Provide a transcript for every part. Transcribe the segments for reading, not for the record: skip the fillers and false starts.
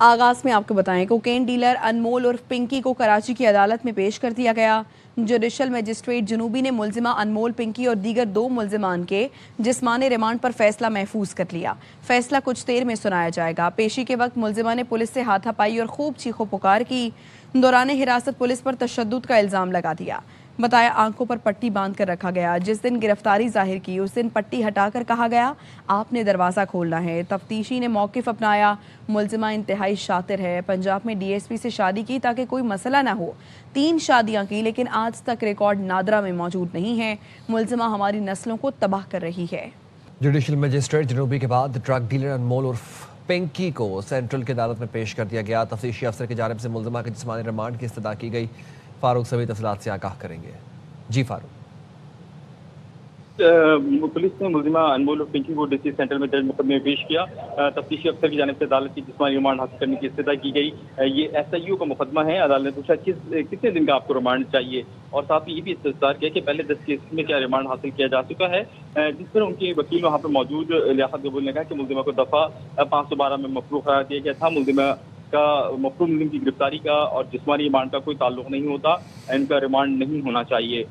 आगाज में आपको बताएं, कोकेन डीलर अनमोल उर्फ पिंकी को कराची की अदालत में पेश कर दिया गया। जुडिशल मजिस्ट्रेट जनूबी ने मुलजिमा अनमोल पिंकी और दीगर 2 मुलजिमान के जिस्मानी रिमांड पर फैसला महफूज कर लिया। फैसला कुछ देर में सुनाया जाएगा। पेशी के वक्त मुलजिमा ने पुलिस से हाथापाई और खूब चीखो पुकार की। दौरान हिरासत पुलिस पर तशद्दुद का इल्ज़ाम लगा दिया। बताया आंखों पर पट्टी बांध कर रखा गया। जिस दिन गिरफ्तारी जाहिर की उस दिन पट्टी हटाकर कहा गया आपने दरवाज़ा खोलना है। तफ्तीशी ने मौक़िफ़ अपनाया। मुलजिमा इंतहाई शातिर है। पंजाब में डीएसपी से शादी की ताकि कोई मसला ना हो। 3 शादियां की, लेकिन आज तक रिकॉर्ड नादरा में मौजूद नहीं है। मुलजिमा हमारी नस्लों को तबाह कर रही है। जुडिशल मजिस्ट्रेट जनूबी के बाद ड्रग डीलर अनमोल उर्फ पिंकी को सेंट्रल की अदालत में पेश कर दिया गया। तफ्तीशी अफसर की जानिब से मुलजिमा के जिस्मानी रिमांड की इस्तदा की गई। फारूक सभी तफसीलात से आगाह करेंगे। जी फारूक। पुलिस ने मुलजिमा अनमोल और पिंकी को डीसी सेंट्रल में दर्ज मुकदमे में पेश किया। तफ्तीशी अफसर की जानिब से अदालत की जिस्मानी रिमांड हासिल करने की इस्तदा की गई। ये SIU का मुकदमा है। अदालत ने पूछा कितने दिन का आपको रिमांड चाहिए, और साथ ही ये भी इस्तफसार किया कि पहले 10 केस में क्या रिमांड हासिल किया जा चुका है, जिस पर उनके वकील वहाँ पर मौजूद लियाकत गबूल ने कहा कि मुलजिमा को दफ़ा 512 में मफरूज़ करार दिया गया था। मुलजिमा का मफरूज़ मुलजिम की गिरफ्तारी का और जिस्मानी रिमांड का कोई ताल्लुक नहीं होता, इनका रिमांड नहीं होना चाहिए।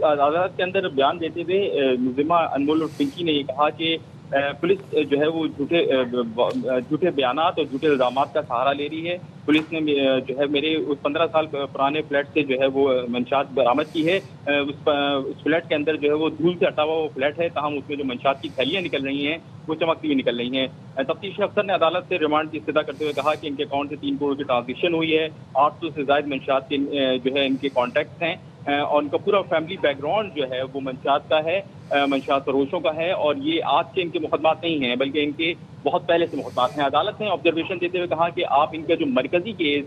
अदालत के अंदर बयान देते हुए मुलजिमा अनमोल और पिंकी ने ये कहा कि पुलिस जो है वो झूठे बयानात और झूठे इल्ज़ामात का सहारा ले रही है। पुलिस ने जो है मेरे उस 15 साल पुराने फ्लैट से जो है वो मंशात बरामद की है। उस फ्लैट के अंदर जो है वो धूल से हटा हुआ वो फ्लैट है, ताहम उसमें जो मंशात की थैलियाँ निकल रही हैं वो चमकती हुई निकल रही हैं। तफ्तीशी अफसर ने अदालत से रिमांड की इस्तदा करते हुए कहा कि इनके अकाउंट से 3 करोड़ की ट्रांजेक्शन हुई है, 800 से ज़ायद मंशात के जो है इनके कॉन्टैक्ट्स हैं, और उनका पूरा फैमिली बैकग्राउंड जो है वो मंशात का है, मंशात फरोशों का है, और ये आज के इनके मुकदमात नहीं हैं बल्कि इनके बहुत पहले से मुकदमात हैं। अदालत ने ऑब्जर्वेशन देते हुए कहा कि आप इनका जो मरकजी केस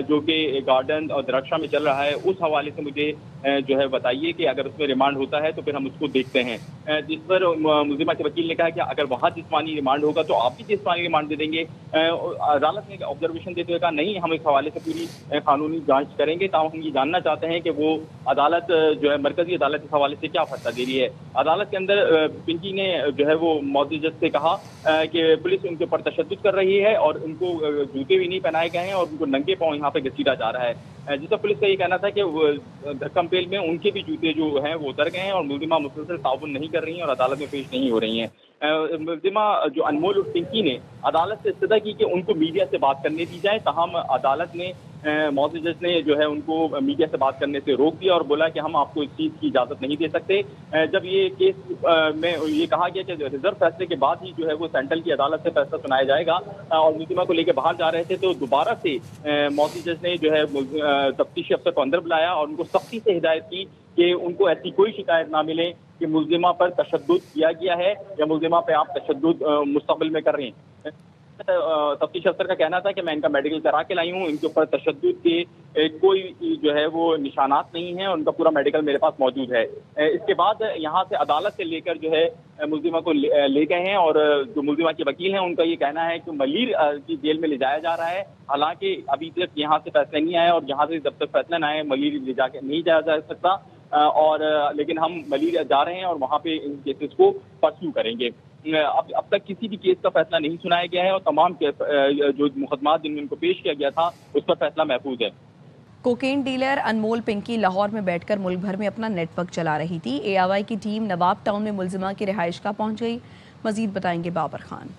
जो कि गार्डन और दरक्षा में चल रहा है उस हवाले से मुझे जो है बताइए कि अगर उसमें रिमांड होता है तो फिर हम उसको देखते हैं। जिस पर मुलजिमा के वकील ने कहा कि अगर वहाँ जिस्मानी रिमांड होगा तो आप भी जिस्मानी रिमांड दे देंगे। अदालत ने ऑब्जर्वेशन देते हुए कहा नहीं, हम इस हवाले से पूरी कानूनी जाँच करेंगे, ताकि हम ये जानना चाहते हैं कि वो अदालत जो है मरकजी अदालत इस हवाले से क्या फैसला दे रही है। अदालत के अंदर पिंकी ने जो है वो मौजूद जज से कहा कि पुलिस उनके ऊपर तशद्दुद कर रही है और उनको जूते भी नहीं पहनाए गए हैं और उनको नंगे पांव यहाँ पे घसीटा जा रहा है। जिस पर पुलिस का ये कहना था कि धक्कमपेल में उनके भी जूते जो हैं वो उतर गए हैं और मुलजिमा मुसलसल ताउन नहीं कर रही हैं और अदालत में पेश नहीं हो रही हैं। मुलजिमा जो अनमोल और पिंकी ने अदालत से इस्तदा की कि उनको मीडिया से बात करने दी जाए, ताहम अदालत ने मौजूद जज ने जो है उनको मीडिया से बात करने से रोक दिया और बोला कि हम आपको इस चीज़ की इजाज़त नहीं दे सकते। जब ये केस में ये कहा गया कि रिजर्व फैसले के बाद ही जो है वो सेंट्रल की अदालत से फैसला सुनाया जाएगा और मुलजिमा को लेकर बाहर जा रहे थे, तो दोबारा से मौजूद जज ने जो है तफ्तीशी अफसर को अंदर बुलाया और उनको सख्ती से हिदायत की कि उनको ऐसी कोई शिकायत ना मिले कि मुलजिमा पर तशद्दुद किया गया है या मुलजिमा पे आप तशद्दुद मुस्तक़बिल में कर रहे हैं। तफ्तीश अफसर का कहना था कि मैं इनका मेडिकल करा के लाई हूँ, इनके ऊपर तशद्दुद के कोई जो है वो निशानात नहीं है और उनका पूरा मेडिकल मेरे पास मौजूद है। इसके बाद यहाँ से अदालत से लेकर जो है मुलजिमा को ले गए हैं और जो मुलजिमा के वकील हैं उनका ये कहना है कि मलीर की जेल में ले जाया जा रहा है। हालांकि अभी तक यहाँ से फैसला नहीं आया और यहाँ से जब तक फैसला न आए मलीर ले जाके नहीं जाया जा सकता, और लेकिन हम मलीर जा रहे हैं और वहाँ पे इन केसेस को परस्यू करेंगे। अब तक किसी भी केस का फैसला नहीं सुनाया गया है और तमाम जो मुकदमात जिनमें इनको पेश किया गया था उस पर फैसला महफूज है। कोकेन डीलर अनमोल पिंकी लाहौर में बैठकर मुल्क भर में अपना नेटवर्क चला रही थी। AIY की टीम नवाब टाउन में मुलजिमा की रिहाइश का पहुंच गई। मजीद बताएंगे बाबर खान।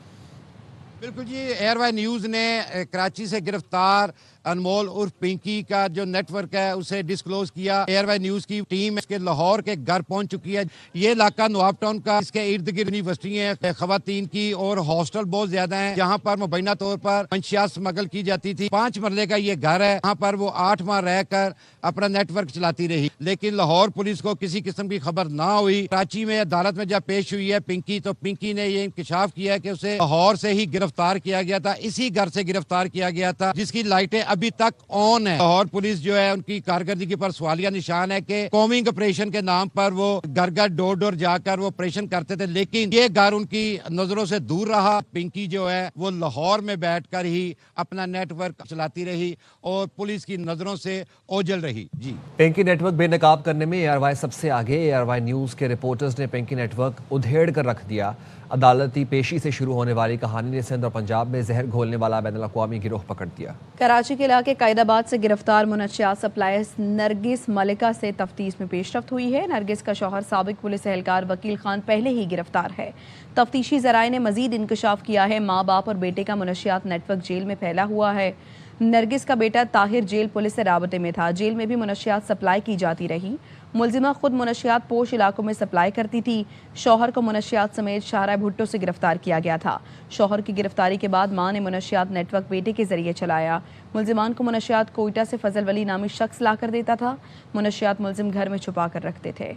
बिल्कुल जी, AIY न्यूज़ ने कराची से गिरफ्तार अनमोल उर्फ पिंकी का जो नेटवर्क है उसे डिस्क्लोज किया। AIY न्यूज़ की टीम इसके लाहौर के घर पहुंच चुकी है। ये इलाका नवाब टाउन का, इसके इर्द गिर्द यूनिवर्सिटी है, खवातीन की और हॉस्टल बहुत ज्यादा हैं, जहां पर मुबैना तौर पर मंशियात स्मगल की जाती थी। 5 मरले का ये घर है, यहाँ पर वो 8 माह रहकर अपना नेटवर्क चलाती रही, लेकिन लाहौर पुलिस को किसी किस्म की खबर ना हुई। कराची में अदालत में जब पेश हुई है पिंकी, तो पिंकी ने ये इंकशाफ किया कि उसे लाहौर से ही गिरफ्तार किया गया था, इसी घर से गिरफ्तार किया गया था जिसकी लाइटें अभी तक ऑन है। लाहौर पुलिस जो है उनकी कारकर्दगी पर सवालिया निशान है कि कॉमिंग ऑपरेशन के नाम पर वो घर घर डोर डोर जाकर वो ऑपरेशन करते थे, लेकिन ये घर उनकी नजरों से दूर रहा। पिंकी जो है वो लाहौर में बैठकर ही अपना नेटवर्क चलाती रही और पुलिस की नजरों से ओझल रही। जी, पिंकी नेटवर्क बेनकाब करने में AIY सबसे आगे। AIY न्यूज के रिपोर्टर्स ने पिंकी नेटवर्क उधेड़ कर रख दिया। अदालती पेशी से शुरू होने वाली कहानी ने सिंध और पंजाब में जहर घोलने वाला बैन अल-अक़वामी गिरोह पकड़ दिया। कराची के इलाके कायदाबाद से गिरफ्तार मुनशियात सप्लायर नरगिस मलिका से तफ्तीश में पेशरफ्त हुई है। नरगिस का शौहर साबिक पुलिस एहलकार वकील खान पहले ही गिरफ्तार है। तफ्तीशी ज़राए ने मजीद इंकशाफ किया है माँ बाप और बेटे का मुनशियात नेटवर्क जेल में फैला हुआ है। नरगिस का बेटा ताहिर जेल पुलिस से राबते में था। जेल में भी मुनशियात सप्लाई की जाती रही। मुलजिमा खुद मुनशियात पोश इलाकों में सप्लाई करती थी। शौहर को मुनशियात समेत शाहरा भुट्टो से गिरफ्तार किया गया था। शौहर की गिरफ्तारी के बाद मां ने मुनशियात नेटवर्क बेटे के जरिए चलाया। मुलजिमान को मुनशियात कोयटा से फजल वली नामी शख्स ला कर देता था। मुनशियात मुलजिम घर में छुपा कर रखते थे।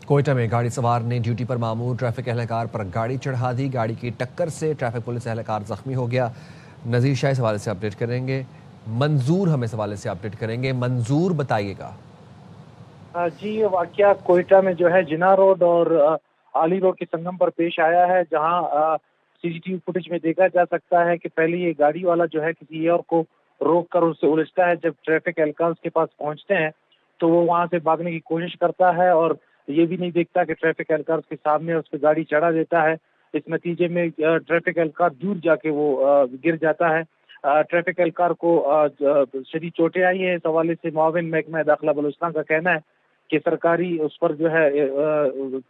कोयटा में गाड़ी सवार ने ड्यूटी पर मामूर ट्रैफिक एहलकार पर गाड़ी चढ़ा दी। गाड़ी की टक्कर से ट्रैफिक पुलिस एहलकार जख्मी हो गया। नज़ीर शाह इस हवाले से अपडेट करेंगे। मंजूर हमें इस हवाले से अपडेट करेंगे। मंजूर बताइएगा। जी, ये वाकया कोयटा में जो है जिना रोड और आली रोड के संगम पर पेश आया है, जहां सीसीटीवी फुटेज में देखा जा सकता है कि पहले ये गाड़ी वाला जो है किसी और को रोक कर उससे उलझता है। जब ट्रैफिक एहलकार उसके पास पहुंचते हैं तो वो वहां से भागने की कोशिश करता है और ये भी नहीं देखता कि ट्रैफिक एहलकार उसके सामने उस पर गाड़ी चढ़ा देता है। इस नतीजे में ट्रैफिक एहलकार दूर जाके वो गिर जाता है। ट्रैफिक एहलकार को शदीद चोटें आई है। इस हवाले से मुआविन महकमा दाखिला बलूचिस्तान का कहना है कि सरकारी उस पर जो है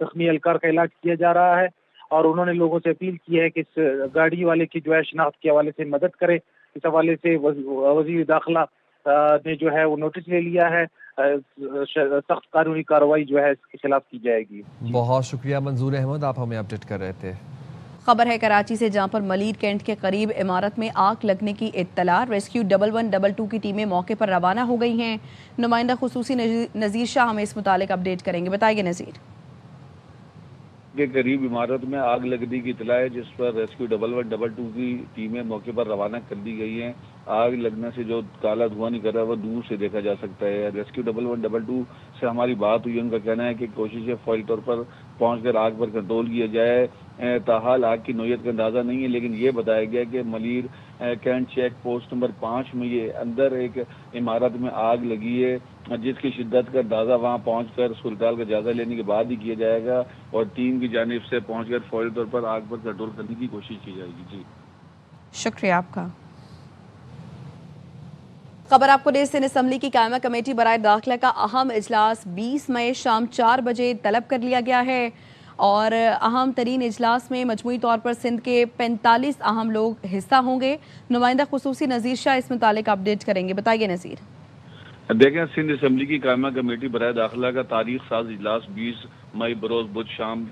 जख्मी एहलकार का इलाज किया जा रहा है और उन्होंने लोगों से अपील की है कि इस गाड़ी वाले की जो है शिनाख्त के हवाले से मदद करे। इस हवाले से वजीर दाखिला ने जो है वो नोटिस ले लिया है। सख्त कानूनी कार्रवाई जो है इसके खिलाफ की जाएगी। बहुत शुक्रिया मंजूर अहमद, आप हमें अपडेट कर रहे थे। खबर है कराची से, जहां पर मलीर कैंट के करीब इमारत में आग लगने की इत्तला। रेस्क्यू 1122 की टीमें मौके पर रवाना हो गई हैं। नुमाइंदा खुसूसी नज़ीर शाह हमें इस मुतालिक अपडेट करेंगे। बताइए नज़ीर। के करीब इमारत में आग लगने की इतला है, जिस पर रेस्क्यू 1122 की टीमें मौके पर रवाना कर दी गई हैं। आग लगने से जो काला धुआं निकल रहा है वो दूर से देखा जा सकता है। रेस्क्यू 1122 से हमारी बात हुई, उनका कहना है कि कोशिश है फौरी तौर पर पहुंचकर आग पर कंट्रोल किया जाए। ताहाल आग की नोयत का अंदाज़ा नहीं है, लेकिन ये बताया गया कि Malir Cantt check post number 5 में ये अंदर एक इमारत में आग लगी है, जिसकी शिद्दत का अंदाज़ा वहाँ पहुँचकर सूरत का जायजा लेने के बाद ही किया जाएगा और टीम की जानिब से पहुँचकर फौरी तौर पर आग पर कंट्रोल करने की कोशिश की जाएगी। जी शुक्रिया आपका। खबर आपको दे सिंध असम्बली की कायमा कमेटी बराए दाखिला का अहम इजलास 20 मई शाम 4 बजे तलब कर लिया गया है और अहम तरीन इजलास में मजमूई तौर पर सिंध के 45 अहम लोग हिस्सा होंगे। नुमाइंदा खुसूसी नज़ीर शाह इस मुतालिक अपडेट करेंगे। बताइए नज़ीर। देखें, सिंध असम्बली की कायमा कमेटी बराए दाखिला का तारीख साज इजलास 20 मई बरोज बुध शाम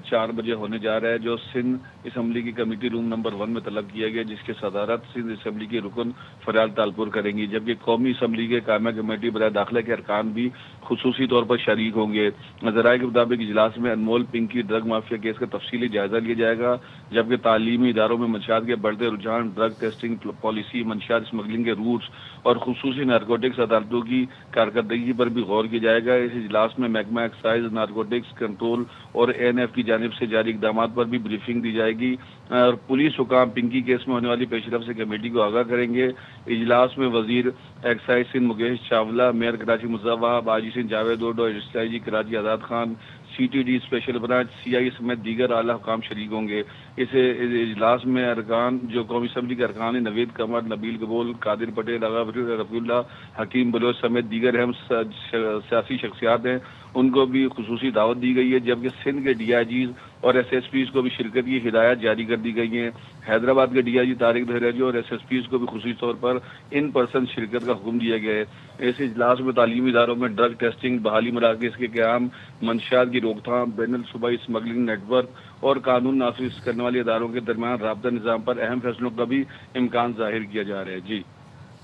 4 बजे होने जा रहा है, जो सिंध असम्बली की कमेटी रूम नंबर 1 में तलब किया गया, जिसके सदारत सिंध असम्बली के रुकन फरियाल तालपुर करेंगी, जबकि कौमी असम्बली के कायमा कमेटी बराए दाखिला के अरकान भी खुसूसी तौर पर शरीक होंगे। ज़राए के मुताबिक इजलास में अनमोल पिंकी ड्रग माफिया केस का तफसीली जायजा लिया जाएगा, जबकि तालीमी इदारों में मंशियात के बढ़ते रुझान, ड्रग टेस्टिंग पॉलिसी, मंशियात स्मगलिंग के रूट्स और खुसूसी नारकोटिक्स अदालतों की कारकर्दगी पर भी गौर किया जाएगा। इस इजलास में महकमा एक्साइज, नारकोटिक्स कंट्रोल और एनएफ की जानिब से जारी इकदाम पर भी ब्रीफिंग दी जाएगी और पुलिस हुकाम पिंकी केस में होने वाली पेशरफ से कमेटी को आगाह करेंगे। इजलास में वजीर एक्साइज सिंध मुकेश चावला, मेयर कराची मुजफ्फर, बाजी Singh Javed Odho, SIG Karachi Azad Khan, CTD special branch, CI समेत दीगर आला हुकाम शरीक होंगे। इस इजलास में अरकान जो कौमी असम्बली के अरकान नवीद कमर, नबील कबूल, कादिर पटेल, आगा रफीउल्लाह, हकीम बलोच समेत दीगर अहम सियासी शख्सियात हैं, उनको भी खुसूसी दावत दी गई है, जबकि सिंध के डीआईजीज और एसएसपीज को भी शिरकत की हिदायत जारी कर दी गई है। हैदराबाद के डीआईजी तारिक धैर्यजी और एसएसपीज को भी खुसूसी तौर पर इन पर्सन शिरकत का हुक्म दिया गया है। इस इजलास में तालीमी इदारों में ड्रग टेस्टिंग, बहाली मराकज़ के क़याम, मंशियात की रोकथाम, बैनुल सूबाई स्मगलिंग नेटवर्क और कानून नाफिज करने वाले इदारों के दरमियान राबता निज़ाम पर अहम फैसलों का भी इम्कान जाहिर किया जा रहा है। जी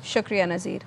शुक्रिया नज़ीर।